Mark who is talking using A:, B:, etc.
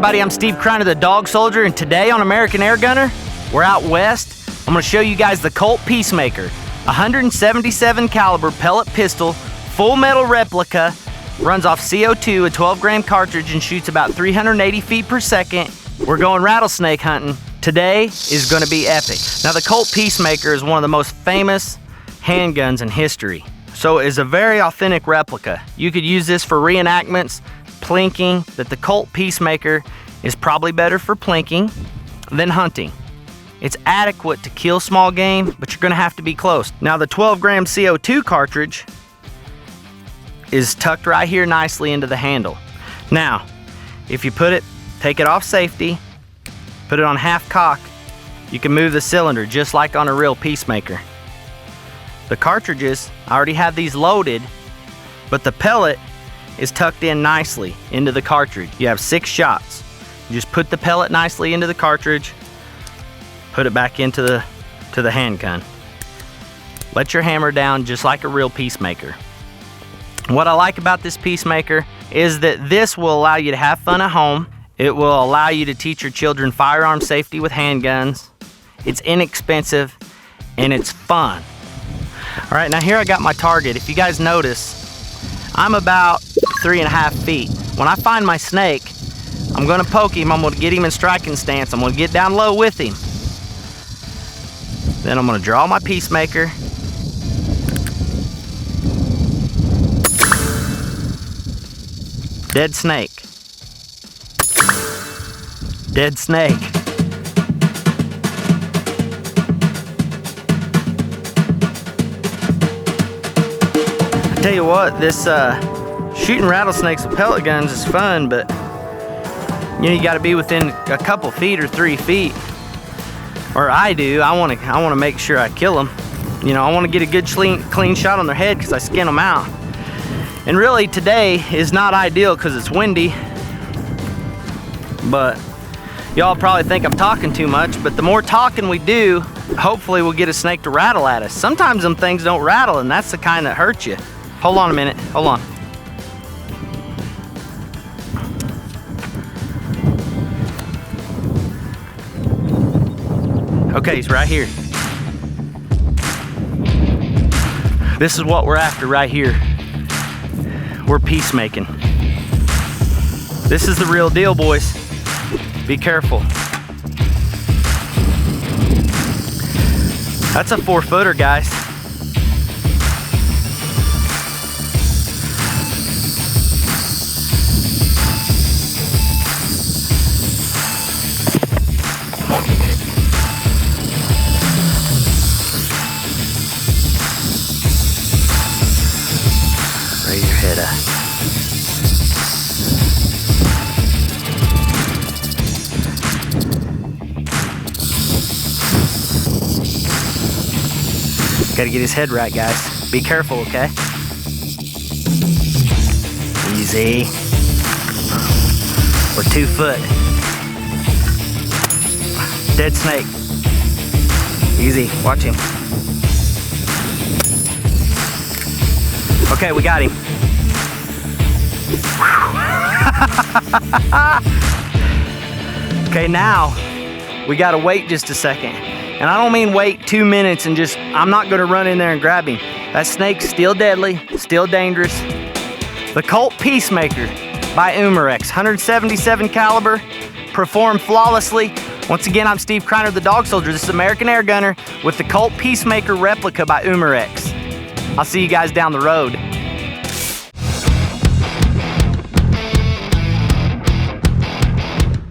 A: everybody, I'm Steve Kreiner, the Dog Soldier, and today on American Air Gunner, we're out west. I'm gonna show you guys the Colt Peacemaker, 177 caliber pellet pistol, full metal replica, runs off CO2, a 12-gram cartridge, and shoots about 380 feet per second. We're going rattlesnake hunting. Today is gonna be epic. Now, the Colt Peacemaker is one of the most famous handguns in history. So it's a very authentic replica. You could use this for reenactments, plinking, that the Colt Peacemaker is probably better for plinking than hunting. It's adequate to kill small game, but you're gonna have to be close. Now, the 12-gram CO2 cartridge is tucked right here nicely into the handle. Now, if you take it off safety, put it on half cock, you can move the cylinder just like on a real Peacemaker. The cartridges, I already have these loaded, but the pellet is tucked in nicely into the cartridge. You have 6 shots. You just put the pellet nicely into the cartridge, put it back into the handgun. Let your hammer down just like a real Peacemaker. What I like about this Peacemaker is that this will allow you to have fun at home. It will allow you to teach your children firearm safety with handguns. It's inexpensive and it's fun. All right, now here I got my target. If you guys notice, I'm about 3.5 feet. When I find my snake, I'm gonna poke him, I'm gonna get him in striking stance, I'm gonna get down low with him. Then I'm gonna draw my Peacemaker. Dead snake. Dead snake. Tell you what, this shooting rattlesnakes with pellet guns is fun, but you know, you got to be within a couple feet or 3 feet, or I do. I want to make sure I kill them. You know, I want to get a good clean shot on their head because I skin them out. And really, today is not ideal because it's windy. But y'all probably think I'm talking too much. But the more talking we do, hopefully we'll get a snake to rattle at us. Sometimes them things don't rattle, and that's the kind that hurts you. Hold on a minute, hold on. Okay, he's right here. This is what we're after right here. We're peacemaking. This is the real deal, boys. Be careful. That's a 4-footer, guys. Raise your head up. Gotta get his head right, guys. Be careful, okay? Easy. We're 2 foot. Dead snake. Easy, watch him. Okay, we got him. Okay, now we gotta wait just a second. And I don't mean wait 2 minutes and just, I'm not gonna run in there and grab him. That snake's still deadly, still dangerous. The Colt Peacemaker by Umarex, 177 caliber, performed flawlessly. Once again, I'm Steve Kreiner, the Dog Soldier. This is American Air Gunner with the Colt Peacemaker replica by Umarex. I'll see you guys down the road.